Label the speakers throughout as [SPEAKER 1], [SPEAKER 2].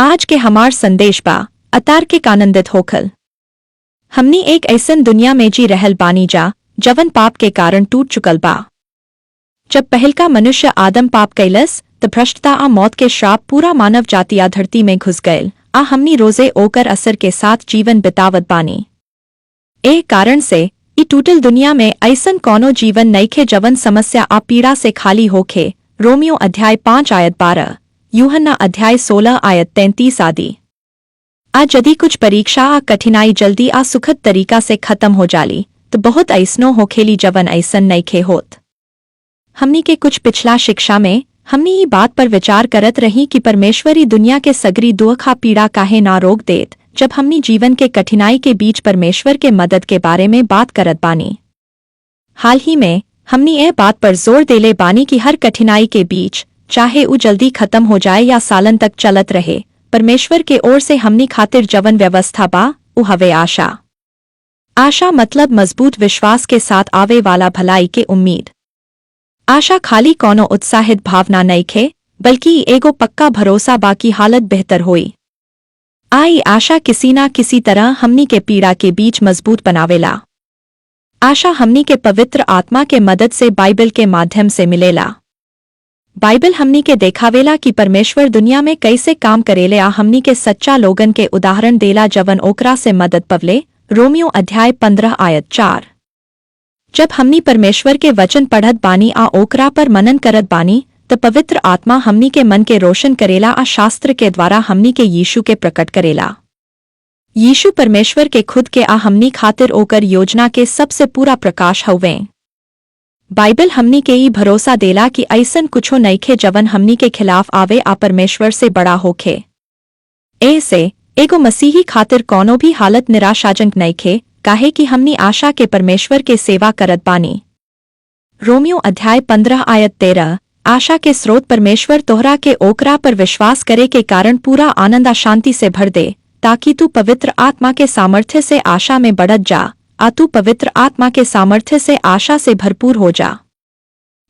[SPEAKER 1] आज के हमार संदेश बा अतार्किक आनंदित होखल। हमनी एक ऐसन दुनिया में जी रहल बानी जा जवन पाप के कारण टूट चुकल बा। जब पहलका मनुष्य आदम पाप कैलस त भ्रष्टता आ मौत के श्राप पूरा मानव जाति आ धरती में घुस गयल आ हमनी रोजे ओकर असर के साथ जीवन बितावत बानी। एह कारण से ई टूटल दुनिया में ऐसन कौनो जीवन नइखे जवन समस्या आ पीड़ा से खाली होखे। रोमियो अध्याय 5 आयत 12, यूहन्ना अध्याय 16 आयत 33 आदि। आज यदि कुछ परीक्षा आ कठिनाई जल्दी आ सुखद तरीका से खत्म हो जाली तो बहुत ऐसनो होखेली जवन ऐसन नइखे होत। हमनी के कुछ पिछला शिक्षा में हमनी ई बात पर विचार करत रही कि परमेश्वरी दुनिया के सगरी दुख आ पीड़ा काहे ना रोक देत जब हमनी जीवन के कठिनाई के बीच परमेश्वर के मदद के बारे में बात करत बानी। हाल ही में हमनी यह बात पर जोर देले बानी कि हर कठिनाई के बीच चाहे उ जल्दी खत्म हो जाए या सालन तक चलत रहे, परमेश्वर के ओर से हमनी खातिर जवन व्यवस्था बा उ हवे आशा। आशा मतलब मजबूत विश्वास के साथ आवे वाला भलाई के उम्मीद। आशा खाली कौनो उत्साहित भावना नइखे बल्कि एगो पक्का भरोसा बा की हालत बेहतर होई। आई आशा किसी ना किसी तरह हमनी के पीड़ा के बीच मजबूत बनावेला। आशा हमनी के पवित्र आत्मा के मदद से बाइबल के माध्यम से मिलेला। बाइबल हमनी के देखावेला कि परमेश्वर दुनिया में कैसे काम करेले आ हमनी के सच्चा लोगन के उदाहरण देला जवन ओकरा से मदद पवले। रोमियो अध्याय 15 आयत 4। जब हमनी परमेश्वर के वचन पढ़त बानी आ ओकरा पर मनन करत बानी तो पवित्र आत्मा हमनी के मन के रोशन करेला आ शास्त्र के द्वारा हमनी के यीशु के प्रकट करेला। यीशु परमेश्वर के खुद के आ हमनी खातिर ओकर योजना के सबसे पूरा प्रकाश हउवे। बाइबल हमनी के ई भरोसा देला कि ऐसन कुछो नइखे जवन हमनी के खिलाफ आवे आ परमेश्वर से बड़ा होखे। ऐसे एगो मसीही खातिर कौनो भी हालत निराशाजनक नइखे काहे कि हमनी आशा के परमेश्वर के सेवा करत बानी। रोमियो अध्याय 15 आयत 13। आशा के स्रोत परमेश्वर तोहरा के ओकरा पर विश्वास करे के कारण पूरा आनंद आ शांति से भर दे ताकि तू पवित्र आत्मा के सामर्थ्य से आशा में बढ़त जा आ तू पवित्र आत्मा के सामर्थ्य से आशा से भरपूर हो जा।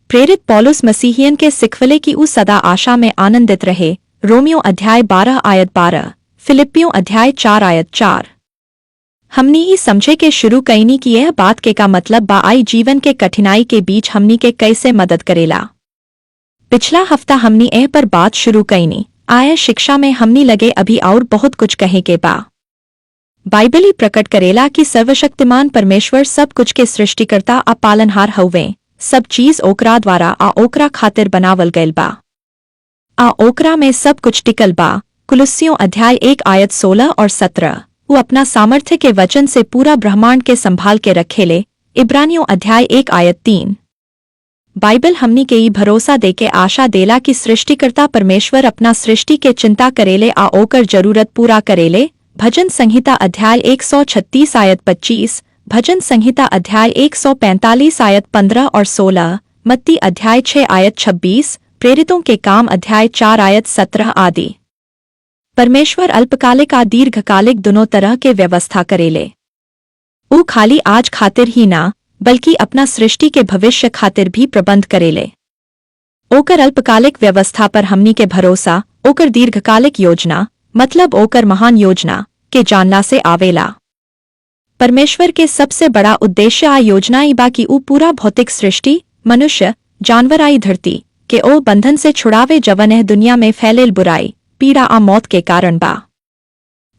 [SPEAKER 1] प्रेरित पौलुस मसीहियन के सिखवले कि उ सदा आशा में आनंदित रहे। रोमियो अध्याय 12 आयत 12, फिलिपियों अध्याय 4 आयत 4। हमनी ही समझे के शुरू कईनी कि यह बात के का मतलब बा आई जीवन के कठिनाई के बीच हमनी के कैसे मदद करेला। पिछला हफ्ता हमनी एह पर बात शुरू कईनी। आया शिक्षा में हमनी लगे अभी और बहुत कुछ कहे के बा। बाइबल ही प्रकट करेला कि सर्वशक्तिमान परमेश्वर सब कुछ के सृष्टिकर्ता आ पालनहार हउवे। सब चीज ओकरा द्वारा आ ओकरा खातिर बनावल गयल बा आ ओकरा में सब कुछ टिकल बा। कुलुस्सियों अध्याय 1 आयत 16 और 17। वो अपना सामर्थ्य के वचन से पूरा ब्रह्मांड के संभाल के रखेले। इब्रानियों अध्याय 1 आयत 3। बाइबल हमनी के ई भरोसा देके आशा देला कि सृष्टिकर्ता परमेश्वर अपना सृष्टि के चिंता करेले आ ओकर जरूरत पूरा करेले। भजन संहिता अध्याय 136 आयत 25, भजन संहिता अध्याय 145 आयत 15 और 16, मत्ती अध्याय 6 आयत 26, प्रेरितों के काम अध्याय 4 आयत 17 आदि। परमेश्वर अल्पकालिक आ दीर्घकालिक दोनों तरह के व्यवस्था करेले। उ खाली आज खातिर ही ना बल्कि अपना सृष्टि के भविष्य खातिर भी प्रबंध करेले। ओकर अल्पकालिक व्यवस्था पर हमनी के भरोसा ओकर दीर्घकालिक योजना मतलब ओकर महान योजना के जानला से आवेला। परमेश्वर के सबसे बड़ा उद्देश्य आ योजना ई बा कि उ पूरा भौतिक सृष्टि मनुष्य जानवर आई धरती के ओ बंधन से छुड़ावे जवन एह दुनिया में फैलेल बुराई पीड़ा आ मौत के कारण बा।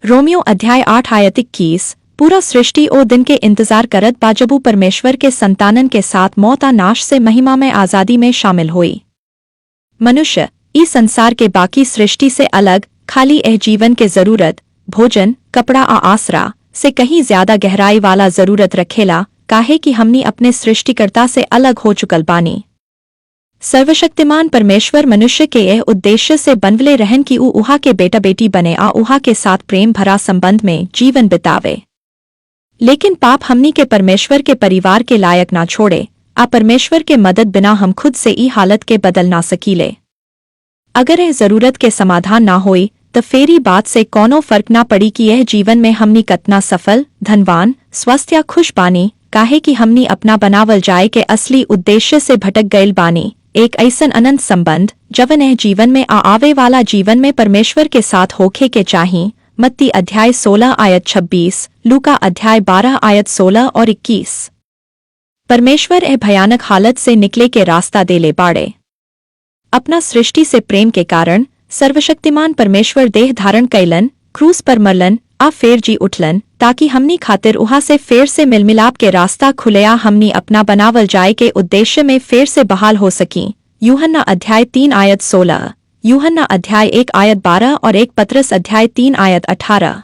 [SPEAKER 1] रोमियो अध्याय 8 आयत 21। पूरा सृष्टि ओ दिन के इंतजार करत बा जब उ परमेश्वर के संतानन के साथ मौत आ नाश से महिमा में आजादी में शामिल हुई। मनुष्य इस संसार के बाकी सृष्टि से अलग खाली एह जीवन के जरूरत भोजन कपड़ा आ आसरा से कहीं ज्यादा गहराई वाला जरूरत रखेला काहे कि हमनी अपने सृष्टिकर्ता से अलग हो चुकल बानी। सर्वशक्तिमान परमेश्वर मनुष्य के यह उद्देश्य से बनवले रहन कि उ उहा के बेटा बेटी बने आ उहा के साथ प्रेम भरा संबंध में जीवन बितावे। लेकिन पाप हमनी के परमेश्वर के परिवार के लायक ना छोड़े आ परमेश्वर के मदद बिना हम खुद से ई हालत के बदल ना सकीले। अगर यह जरूरत के समाधान ना होई तो फेरी बात से कौनो फर्क ना पड़ी कि यह जीवन में हमनी कतना सफल धनवान स्वस्थ या खुश बानी काहे कि हमनी अपना बनावल जाए के असली उद्देश्य से भटक गयल बानी एक ऐसन अनंत संबंध जवन एह जीवन में आवे वाला जीवन में परमेश्वर के साथ होखे के चाही। मत्ती अध्याय 16 आयत 26, लूका अध्याय 12 आयत 16 और 21। परमेश्वर एह भयानक हालत से निकले के रास्ता दे ले बाड़े। अपना सृष्टि से प्रेम के कारण सर्वशक्तिमान परमेश्वर देह धारण कैलन, क्रूस पर मरलन, आ फेर जी उठलन, ताकि हमनी खातिर उहा से फेर से मिलमिलाप के रास्ता खुलया हमनी अपना बनावल जाए के उद्देश्य में फेर से बहाल हो सकी। यूहन्ना अध्याय 3 आयत 16, यूहन्ना अध्याय 1 आयत 12 और 1 पतरस अध्याय 3 आयत 18।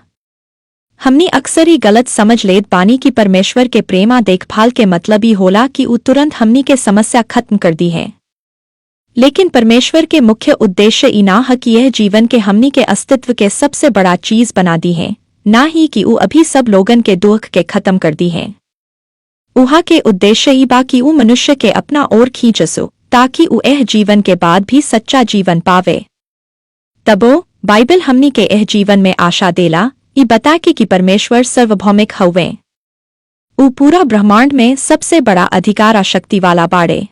[SPEAKER 1] हमनी अक्सर ही गलत समझ लेत बानी कि परमेश्वर के प्रेमा देखभाल के मतलब ही होला कि उ तुरंत हमनी के समस्या खत्म कर दी है। लेकिन परमेश्वर के मुख्य उद्देश्य इना है कि यह जीवन के हमनी के अस्तित्व के सबसे बड़ा चीज बना दी है, ना ही कि उ अभी सब लोगन के दुख के खत्म कर दी है। उहा के उद्देश्य ही बा कि उ मनुष्य के अपना ओर खींचसो, ताकि उ एह जीवन के बाद भी सच्चा जीवन पावे। तबो बाइबल हमनी के एह जीवन में आशा देला, ई बता के कि परमेश्वर सर्वभौमिक हउवे। उ पूरा ब्रह्मांड में सबसे बड़ा अधिकार आ शक्ति वाला बाड़े।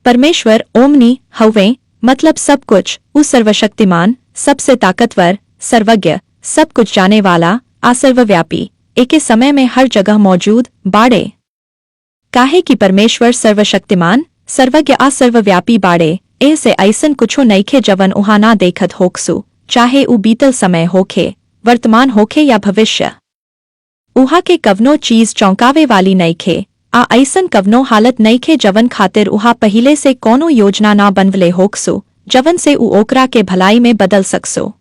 [SPEAKER 1] परमेश्वर ओमनी हउवे, मतलब सब कुछ। उ सर्वशक्तिमान, सबसे ताकतवर, सर्वज्ञ, सब कुछ जाने वाला, आ सर्वव्यापी, एके समय में हर जगह मौजूद बाड़े। काहे कि परमेश्वर सर्वशक्तिमान, सर्वज्ञ आ सर्वव्यापी बाड़े, ऐसे ऐसन कुछो नइखे जवन उहा ना देखत होक्सु, चाहे उ बीतल समय होखे, वर्तमान होखे या भविष्य। उहा के कवनो चीज चौंकावे वाली नइखे, आ ऐसन कवनो हालत नइखे जवन खातिर उहा पहिले से कोनो योजना ना बनवले होक्सो, जवन से उ ओकरा के भलाई में बदल सकसो।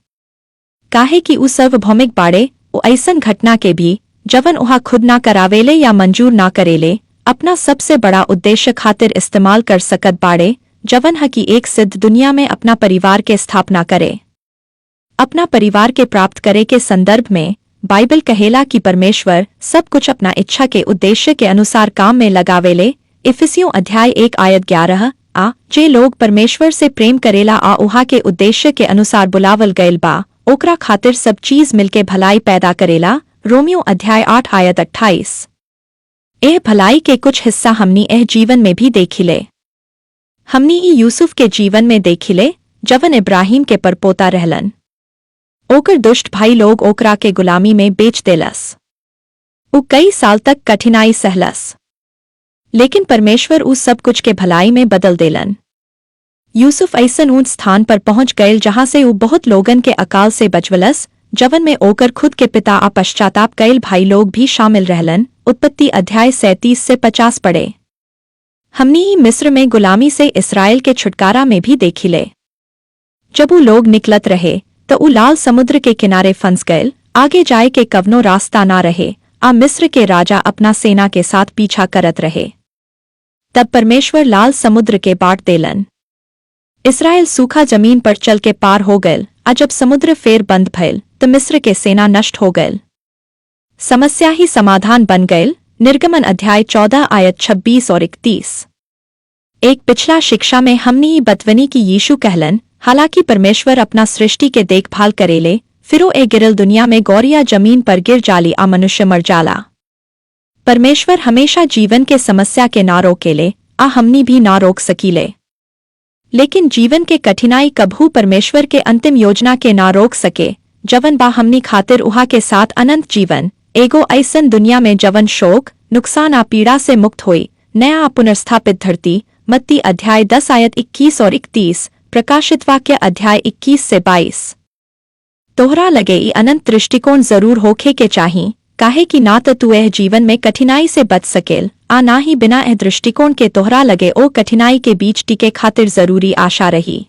[SPEAKER 1] काहे कि उ सर्वभौमिक बाड़े, उ ऐसन घटना के भी, जवन उहा खुद ना करावेले या मंजूर ना करेले, अपना सबसे बड़ा उद्देश्य खातिर इस्तेमाल कर सकत बाड़े, जवन है कि एक सिद्ध दुनिया में अपना परिवार के स्थापना करे। अपना परिवार के प्राप्त करे के संदर्भ में बाइबल कहेला कि परमेश्वर सब कुछ अपना इच्छा के उद्देश्य के अनुसार काम में लगावेले। इफिसियों अध्याय 1 आयत 11 आ जे लोग परमेश्वर से प्रेम करेला आ उहा के उद्देश्य के अनुसार बुलावल गयल बा, ओकरा खातिर सब चीज मिलके भलाई पैदा करेला। रोमियो अध्याय 8 आयत 28। एह भलाई के कुछ हिस्सा हमनी एह जीवन में भी देखिले। हमनी ई यूसुफ के जीवन में देखिले, जवन इब्राहिम के परपोता रहलन। ओकर दुष्ट भाई लोग ओकरा के गुलामी में बेच देलस। उ कई साल तक कठिनाई सहलस, लेकिन परमेश्वर उस सब कुछ के भलाई में बदल देलन। यूसुफ ऐसन ऊंच स्थान पर पहुंच गए जहां से उ बहुत लोगन के अकाल से बचवलस, जवन में ओकर खुद के पिता आ पश्चाताप कईल भाई लोग भी शामिल रहलन। उत्पत्ति अध्याय 37 से 50 पढ़े। हमनी ही मिस्र में गुलामी से इसराइल के छुटकारा में भी देखिले। जब उ लोग निकलत रहे तो उ लाल समुद्र के किनारे फंस गए, आगे जाए के कवनो रास्ता ना रहे, आ मिस्र के राजा अपना सेना के साथ पीछा करत रहे। तब परमेश्वर लाल समुद्र के बाट देलन। इसराइल सूखा जमीन पर चल के पार हो गए, आ जब समुद्र फेर बंद भयल तो मिस्र के सेना नष्ट हो गए। समस्या ही समाधान बन गए। निर्गमन अध्याय 14 आयत 26 और 31। एक पिछला शिक्षा में हमनी बतवनी की यीशु कहलन, हालांकि परमेश्वर अपना सृष्टि के देखभाल करेले, फिरो ए गिरल दुनिया में गौरिया जमीन पर गिर जाली आ मनुष्य मर जाला। परमेश्वर हमेशा जीवन के समस्या के ना रोकेले, आ हमनी भी ना रोक सकीले। लेकिन जीवन के कठिनाई कभू परमेश्वर के अंतिम योजना के ना रोक सके, जवन बा हमनी खातिर उहा के साथ अनंत जीवन, एगो ऐसन दुनिया में जवन शोक, नुकसान आ पीड़ा से मुक्त होई, नया आ पुनर्स्थापित धरती। मत्ती अध्याय 10 आयत 21 और 31, प्रकाशित वाक्य अध्याय 21 से 22। तोहरा लगे ई अनंत दृष्टिकोण जरूर होखे के चाही, काहे कि ना तो तू एह जीवन में कठिनाई से बच सकेल, आ ना ही बिना एह दृष्टिकोण के तोहरा लगे ओ कठिनाई के बीच टिके खातिर जरूरी आशा रही।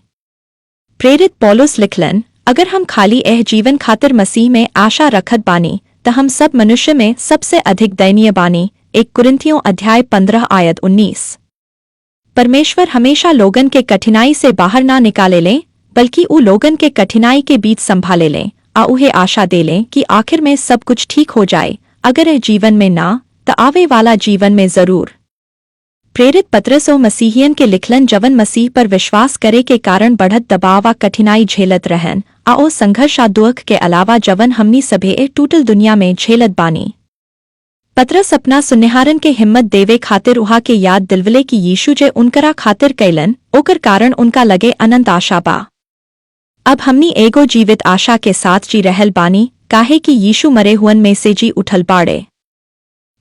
[SPEAKER 1] प्रेरित पौलुस लिखलन, अगर हम खाली एह जीवन खातिर मसीह में आशा रखत बानी तो हम सब मनुष्य में सबसे अधिक दयनीय बानी। 1 कुरिन्थियों अध्याय 15 आयत 19। परमेश्वर हमेशा लोगन के कठिनाई से बाहर ना निकाले लें, बल्कि उ लोगन के कठिनाई के बीच संभाले लें, आ उहे आशा दे लें कि आखिर में सब कुछ ठीक हो जाए। अगर यह जीवन में ना तो आवे वाला जीवन में जरूर। प्रेरित पतरस ओ मसीहियन के लिखलन जवन मसीह पर विश्वास करे के कारण बढ़त दबाव आ कठिनाई झेलत रहन, आ ओ संघर्ष आ दुख के अलावा जवन हमनी सभे ए टूटल दुनिया में झेलत बानी। पतरस अपना सुन्निहारन के हिम्मत देवे खातिर उहा के याद दिलवले की यीशु जे उनकरा खातिर कैलन ओकर कारण उनका लगे अनंत आशा बा। अब हमनी एगो जीवित आशा के साथ जी रहल बानी, काहे कि यीशु मरे हुअन में से जी उठल बाड़े।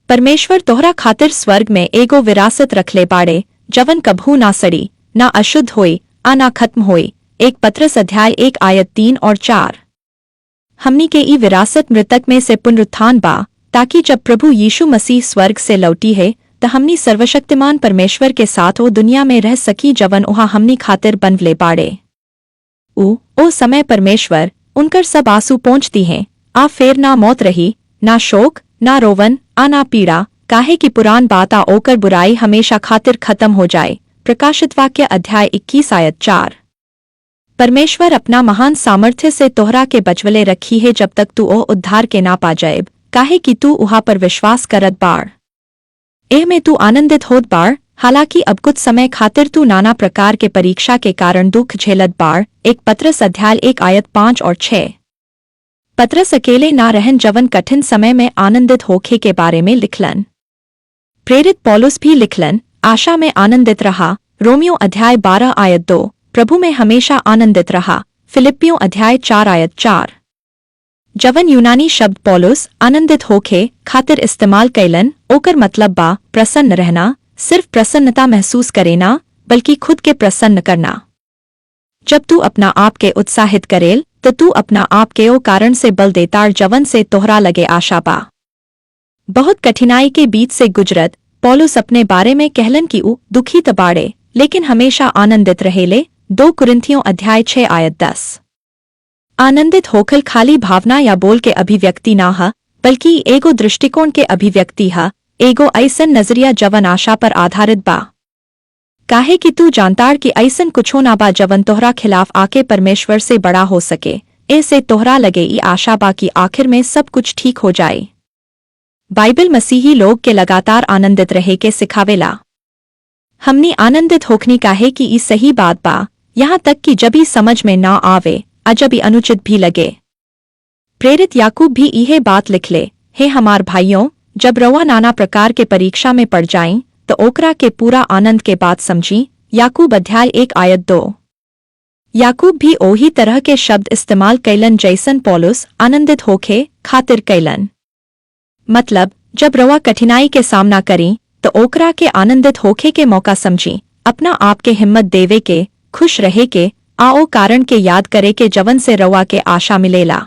[SPEAKER 1] परमेश्वर तोहरा खातिर स्वर्ग में एगो विरासत रखले बाड़े, जवन कभू ना सड़ी, ना अशुद्ध होई, ना खत्म होई। 1 पतरस अध्याय 1 आयत 3 और 4। हमनी के ई विरासत मृतक में से पुनरुत्थान बा, ताकि जब प्रभु यीशु मसीह स्वर्ग से लौटी है त हमनी सर्वशक्तिमान परमेश्वर के साथ ओ दुनिया में रह सकी जवन उहा हमनी खातिर बनवले बाड़े। ओ समय परमेश्वर उनकर सब आंसू पहुंचती हैं, आ फेर ना मौत रही, ना शोक, ना रोवन, ना पीड़ा, काहे की पुरान बाता ओकर बुराई हमेशा खातिर खत्म हो जाए। प्रकाशित वाक्य अध्याय 21 आयत 4। परमेश्वर अपना महान सामर्थ्य से तोहरा के बचवले रखी है जब तक तू ओ उद्धार के ना पा जाएब, काहे कि तू उहा पर विश्वास करत बाड़। एह में तू आनंदित होत बाड़, हालांकि अब कुछ समय खातिर तू नाना प्रकार के परीक्षा के कारण दुख झेलत बाड़। 1 पतरस अध्याय 1 आयत 5 और 6। पतरस अकेले ना रहन जवन कठिन समय में आनंदित होखे के बारे में लिखलन। प्रेरित पौलुस भी लिखलन, आशा में आनंदित रहा। रोमियो अध्याय 12 आयत 2। प्रभु में हमेशा आनंदित रहा। फिलिपियों अध्याय 4 आयत 4। जवन यूनानी शब्द पौलुस आनंदित होखे खातिर इस्तेमाल कैलन ओकर मतलब बा प्रसन्न रहना, सिर्फ प्रसन्नता महसूस करे ना, बल्कि खुद के प्रसन्न करना। जब तू अपना आप के उत्साहित करेल तो तू अपना आप के ओ कारण से बल देतार जवन से तोहरा लगे आशा बा। बहुत कठिनाई के बीच से गुजरत पौलुस अपने बारे में कहलन कि ऊ दुखी त बाड़े लेकिन हमेशा आनंदित रहेले। 2 कुरिन्थियों अध्याय 6 आयत 10। आनंदित होखल खाली भावना या बोल के अभिव्यक्ति ना ह, बल्कि एगो दृष्टिकोण के अभिव्यक्ति ह, एगो ऐसन नजरिया जवन आशा पर आधारित बा। काहे कि तू जानतार कि ऐसन कुछो ना बा जवन तोहरा खिलाफ आके परमेश्वर से बड़ा हो सके। ऐसे तोहरा लगे ई आशा बा कि आखिर में सब कुछ ठीक हो जाए। बाइबल मसीही लोग के लगातार आनंदित रहे के सिखावेला। हमनी आनंदित होखनी काहे कि ई सही बात बा, यहाँ तक कि जब ई समझ में ना आवे आ जब ई अनुचित भी लगे। प्रेरित याकूब भी इहे बात लिखले, हे हमार भाइयों, जब रवा नाना प्रकार के परीक्षा में पड़ जाएं तो ओकरा के पूरा आनंद के बात समझी। याकूब अध्याय 1 आयत 2। याकूब भी ओही तरह के शब्द इस्तेमाल कैलन जैसन पौलुस आनंदित होखे खातिर कैलन। मतलब जब रवा कठिनाई के सामना करी तो ओकरा के आनंदित होखे के मौका समझी, अपना आप के हिम्मत देवे के, खुश रहे के, आओ कारण के याद करे के जवन से रवा के आशा मिलेला।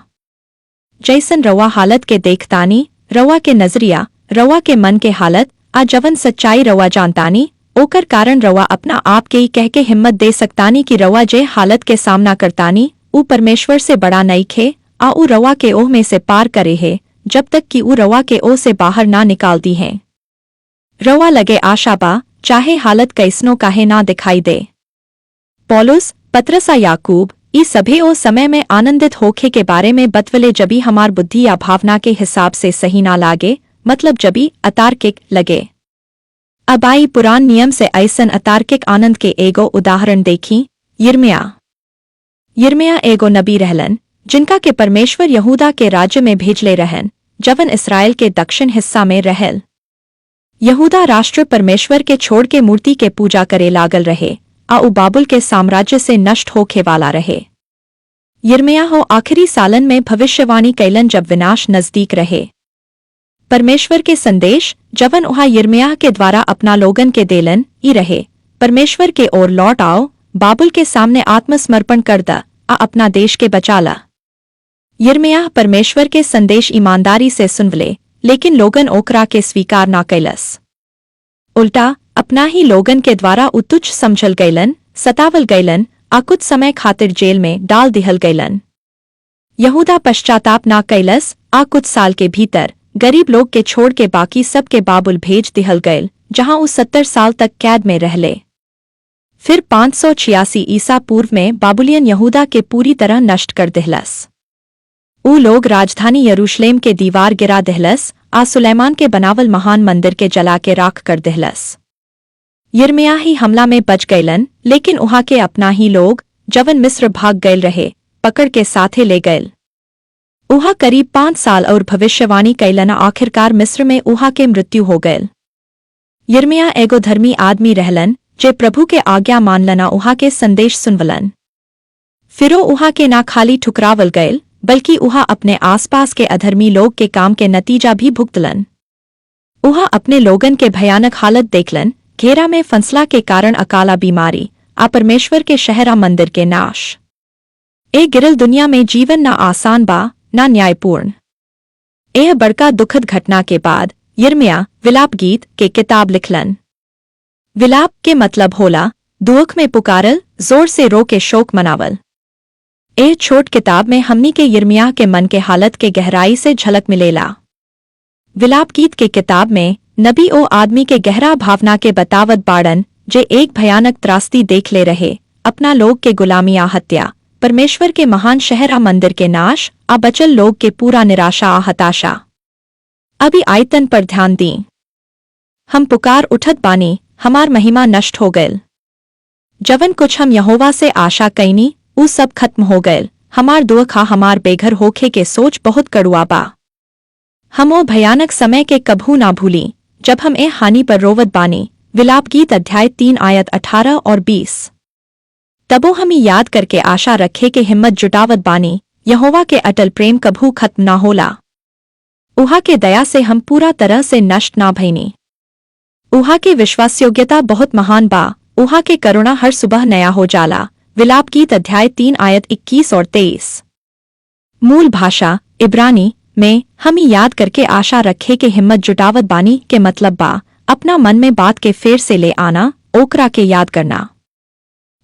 [SPEAKER 1] जैसन रवा हालत के देखतानी, रवा के नजरिया, रवा के मन के हालत आ जवन सच्चाई रवा जानतानी, ओकर कारण रवा अपना आप के ही कह के हिम्मत दे सकतानी कि रवा जे हालत के सामना करतानी ऊ परमेश्वर से बड़ा नइखे, आ ऊ रवा के ओह में से पार करे है जब तक कि ऊ रवा के ओह से बाहर ना निकालती है। रवा लगे आशा बा, चाहे हालत कैसनो काहे ना दिखाई दे। पौलुस, पतरस आ याकूब ई सभे ओ समय में आनंदित होखे के बारे में बतवले जबी हमार बुद्धि या भावना के हिसाब से सही ना लागे, मतलब जबी अतार्किक लगे। अब आई पुरान नियम से ऐसन अतार्किक आनंद के एगो उदाहरण देखी। यिर्मयाह एगो नबी रहलन जिनका के परमेश्वर यहूदा के राज्य में भेजले रहन, जवन इसराइल के दक्षिण हिस्सा में रहल। यहूदा राष्ट्र परमेश्वर के छोड़ के मूर्ति के पूजा करे लागल रहे, आ उ बाबुल के साम्राज्य से नष्ट होखे वाला रहे। यिर्मयाह आखिरी सालन में भविष्यवाणी कैलन जब विनाश नजदीक रहे। परमेश्वर के संदेश जवन उहा यिर्मयाह के द्वारा अपना लोगन के देलन ई रहे, परमेश्वर के ओर लौट आओ, बाबुल के सामने आत्मसमर्पण कर द, आ अपना देश के बचाला। यिर्मयाह परमेश्वर के संदेश ईमानदारी से सुनवले, लेकिन लोगन ओकरा के स्वीकार ना कैलस। उल्टा अपना ही लोगन के द्वारा उतुच्छ समझल गैलन, सतावल गैलन, आ कुछ समय खातिर जेल में डाल दिहल गैलन। यहूदा पश्चाताप ना कैलस, आ कुछ साल के भीतर गरीब लोग के छोड़ के बाकी सब के बाबुल भेज दिहल गैल, जहां उ 70 साल तक कैद में रहले। फिर 586 ईसा पूर्व में बाबुलियन यहूदा के पूरी तरह नष्ट कर दिहलस। ऊ लोग राजधानी यरूशलेम के दीवार गिरा दिहलस, आ सुलेमान के बनावल महान मंदिर के जला के राख कर दिहलस। यिर्मयाह ही हमला में बच गैलन, लेकिन उहा के अपना ही लोग जवन मिस्र भाग गैल रहे, पकड़ के साथे ले गैल। उहा करीब 5 साल और भविष्यवाणी कैलना आखिरकार मिस्र में उहा के मृत्यु हो गयल। यिर्मयाह एगो धर्मी आदमी रहलन जे प्रभु के आज्ञा मानलना उहा के संदेश सुनवलन। फिरो उहा के ना खाली ठुकरावल गयल बल्कि उहा अपने आसपास के अधर्मी लोग के काम के नतीजा भी भुगतलन। उहा अपने लोगन के भयानक हालत देखलन, घेरा में फंसला के कारण अकाला बीमारी, आ परमेश्वर के शहरा मंदिर के नाश। ए गिरल दुनिया में जीवन ना आसान बा ना न्यायपूर्ण। यह बड़का दुखद घटना के बाद यिर्मयाह विलाप गीत के किताब लिखलन। विलाप के मतलब होला दुख में पुकारल, जोर से रो के शोक मनावल। यह छोट किताब में हमनी के यिर्मयाह के मन के हालत के गहराई से झलक मिलेला। विलाप गीत के किताब में नबी ओ आदमी के गहरा भावना के बतावत बाड़न जे एक भयानक त्रासदी देख ले रहे, अपना लोग के गुलामी आ हत्या, परमेश्वर के महान शहर आ मंदिर के नाश, आ बचल लोग के पूरा निराशा आ हताशा। अभी आयतन पर ध्यान दी। हम पुकार उठत बानी, हमार महिमा नष्ट हो गयल। जवन कुछ हम यहोवा से आशा कैनी ऊ सब खत्म हो गयल। हमार दुआ हमार बेघर होखे के सोच बहुत कड़ुआ बा। हम ओ भयानक समय के कभू ना भूली जब हम ए हानि पर रोवत बानी। विलाप गीत अध्याय 3 आयत 18 और 20। तबो हमें याद करके आशा रखे के हिम्मत जुटावत बानी, यहोवा के अटल प्रेम कभू खत्म ना होला। उहा के दया से हम पूरा तरह से नष्ट ना भईनी। उहा के विश्वासयोग्यता बहुत महान बा, उहा के करुणा हर सुबह नया हो जाला। विलाप गीत अध्याय 3 आयत 21 और 23। मूल भाषा इब्रानी में हम याद करके आशा रखे के हिम्मत जुटावत बानी के मतलब बा अपना मन में बात के फेर से ले आना, ओकरा के याद करना।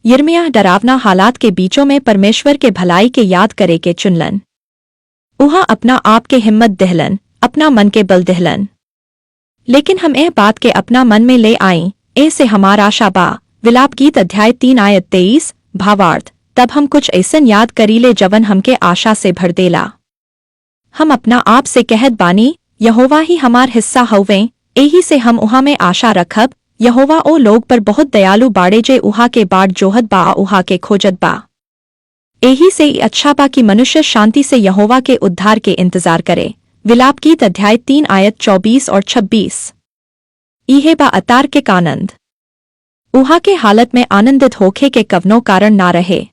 [SPEAKER 1] यिर्मयाह डरावना हालात के बीचों में परमेश्वर के भलाई के याद करे के चुनलन। उहा अपना आप के हिम्मत दहलन, अपना मन के बल दहलन। लेकिन हम ए बात के अपना मन में ले आई, ए से हमार आशा बा। विलाप गीत अध्याय 3 आयत 23। भावार्थ, तब हम कुछ ऐसन याद करीले जवन हमके आशा से भर देला। हम अपना आप से कहत बानी, यहोवा ही हमार हिस्सा हउवें, एही से हम उहा में आशा रखब। यहोवा ओ लोग पर बहुत दयालु बाड़े जे उहा के बाट जोहत बा, उहा के खोजत बा। एही से अच्छा बा कि मनुष्य शांति से यहोवा के उद्धार के इंतजार करे। विलाप गीत अध्याय 3 आयत 24 और 26। इहे बा अतार्किक आनंद। उहा के हालत में आनंदित होखे के कवनो कारण ना रहे।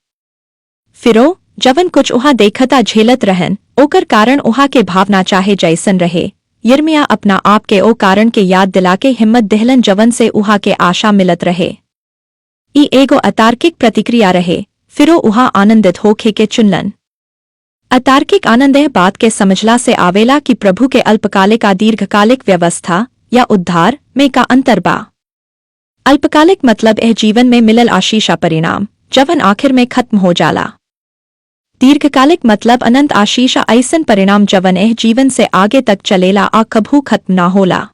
[SPEAKER 1] फिरो जवन कुछ उहा देखता झेलत रहन, ओकर कारण उहा के भावना चाहे जैसन रहे। यिर्मयाह अपना आप के ओ कारण के याद दिला के हिम्मत दहलन जवन से उहा के आशा मिलत रहे। ई एगो अतार्किक प्रतिक्रिया रहे। फिरो उहा आनंदित होखे के चुनलन। अतार्किक आनंद यह बात के समझला से आवेला कि प्रभु के अल्पकालिक आ दीर्घकालिक व्यवस्था या उद्धार में का अंतर बा। अल्पकालिक मतलब यह जीवन में मिलल आशीषा परिणाम जवन आखिर में खत्म हो जाला। दीर्घकालिक मतलब अनंत आशीषा ऐसन परिणाम जवन एह जीवन से आगे तक चलेला आ कभू खत्म ना होला।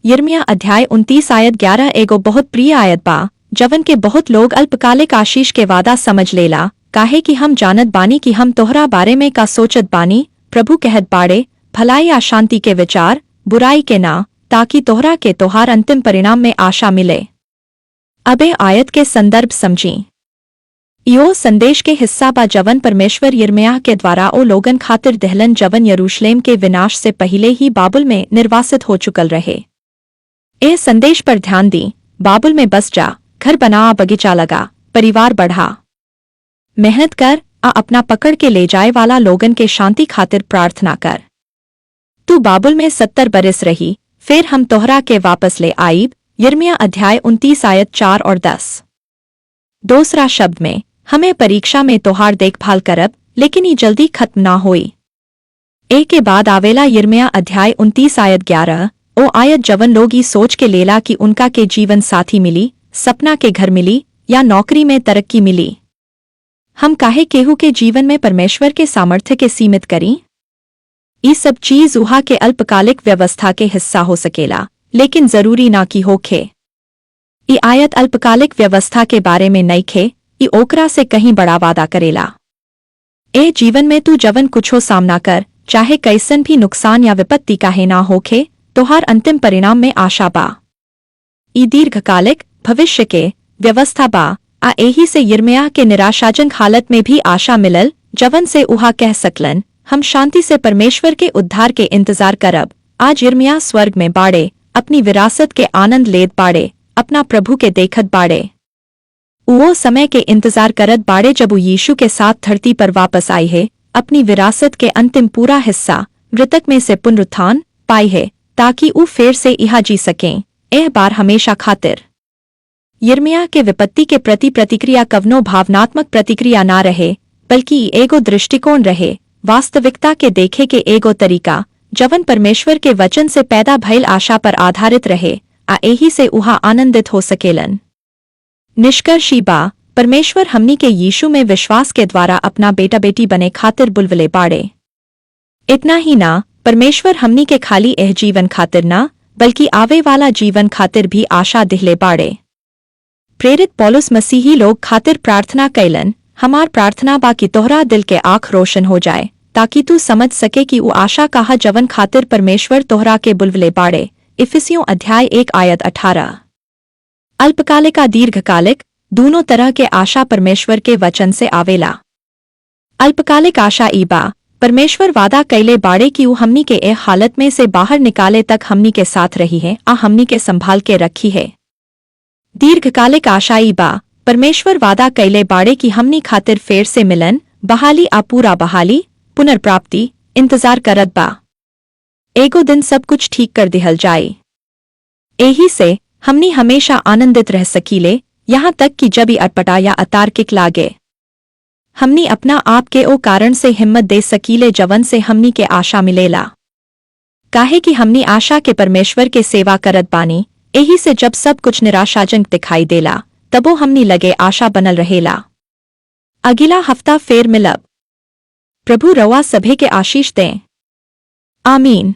[SPEAKER 1] यिर्मयाह अध्याय 29 आयत 11 एगो बहुत प्रिय आयत बा जवन के बहुत लोग अल्पकालिक आशीष के वादा समझ लेला, काहे कि हम जानत बानी कि हम तोहरा बारे में का सोचत बानी। प्रभु कहत बाड़े, भलाई आ शांति के विचार, बुराई के ना, ताकि तोहरा के तोहार अंतिम परिणाम में आशा मिले। अबे आयत के संदर्भ समझी। यो संदेश के हिस्सा बा जवन परमेश्वर यिर्मयाह के द्वारा ओ लोगन खातिर दहलन जवन यरूशलेम के विनाश से पहले ही बाबुल में निर्वासित हो चुकल रहे। ए संदेश पर ध्यान दी। बाबुल में बस जा, घर बना, बगीचा लगा, परिवार बढ़ा, मेहनत कर आ अपना पकड़ के ले जाए वाला लोगन के शांति खातिर प्रार्थना कर। तू बाबुल में 70 बरिस रही, फिर हम तोहरा के वापस ले आईब। यिर्मयाह अध्याय 29 आयत 4 और 10। दूसरा शब्द में हमें परीक्षा में तोहार देखभाल करब, लेकिन ये जल्दी खत्म ना होई। ए के बाद आवेला यिर्मयाह अध्याय 29 आयत 11। ओ आयत जवन लोग ई सोच के लेला कि उनका के जीवन साथी मिली, सपना के घर मिली या नौकरी में तरक्की मिली। हम काहे केहू के जीवन में परमेश्वर के सामर्थ्य के सीमित करी। ये सब चीज उहा के अल्पकालिक व्यवस्था के हिस्सा हो सकेला, लेकिन जरूरी ना कि होखे। ये आयत अल्पकालिक व्यवस्था के बारे में नइखे, ई ओकरा से कहीं बड़ा वादा करेला। ए जीवन में तू जवन कुछो सामना कर, चाहे कैसन भी नुकसान या विपत्ति काहे ना होखे, तोहार अंतिम परिणाम में आशा बा। ई दीर्घकालिक भविष्य के व्यवस्था बा, आ एही से यिर्मयाह के निराशाजनक हालत में भी आशा मिलल, जवन से उहा कह सकलन, हम शांति से परमेश्वर के उद्धार के इंतजार करब। आज यिर्मयाह स्वर्ग में बाड़े, अपनी विरासत के आनंद लेत बाड़े, अपना प्रभु के देखत बाड़े। वो समय के इंतजार करत बाड़े जब वो यीशु के साथ धरती पर वापस आई है, अपनी विरासत के अंतिम पूरा हिस्सा मृतक में से पुनरुत्थान पाई है, ताकि वो फिर से यहाँ जी सकें, एह बार हमेशा खातिर। यिर्मयाह के विपत्ति के प्रति प्रतिक्रिया कवनो भावनात्मक प्रतिक्रिया ना रहे, बल्कि एगो दृष्टिकोण रहे, वास्तविकता के देखे के एगो तरीका, जवन परमेश्वर के वचन से पैदा भइल आशा पर आधारित रहे, आ एही से उहा आनंदित हो सकेलन। निष्कर्ष ई बा, परमेश्वर हमनी के यीशु में विश्वास के द्वारा अपना बेटा बेटी बने खातिर बुलवले बाड़े। इतना ही ना, परमेश्वर हमनी के खाली एह जीवन खातिर ना, बल्कि आवे वाला जीवन खातिर भी आशा दिहले बाड़े। प्रेरित पौलुस मसीही लोग खातिर प्रार्थना कैलन, हमार प्रार्थना बा कि तोहरा दिल के आँख रोशन हो जाए, ताकि तू समझ सके कि वो आशा कहा जवन खातिर परमेश्वर तोहरा के बुलवले बाड़े। इफिसियों अध्याय 1 आयत 18। अल्पकालिक आ दीर्घकालिक दोनों तरह के आशा परमेश्वर के वचन से आवेला। अल्पकालिक आशा ई बा, परमेश्वर वादा कैले बाड़े कि वो हमनी के ए हालत में से बाहर निकाले तक हमनी के साथ रही है, आ हमनी के संभाल के रखी है। दीर्घकालिक आशा ई बा, परमेश्वर वादा कैले बाड़े कि हमनी खातिर फेर से मिलन, बहाली आ पूरा बहाली, पुनर्प्राप्ति इंतजार करत बा। एगो दिन सब कुछ ठीक कर दिहल जाए। एही से हमनी हमेशा आनंदित रह सकीले, यहाँ तक कि जब ही अटपटा या अतार्किक लागे। हमनी अपना आप के ओ कारण से हिम्मत दे सकीले जवन से हमनी के आशा मिलेला। काहे कि हमनी आशा के परमेश्वर के सेवा करत बानी, एही से जब सब कुछ निराशाजनक दिखाई देला, तबो हमनी लगे आशा बनल रहेला। अगला हफ्ता फेर मिलब। प्रभु रवा सभे के आशीष दें। आमीन।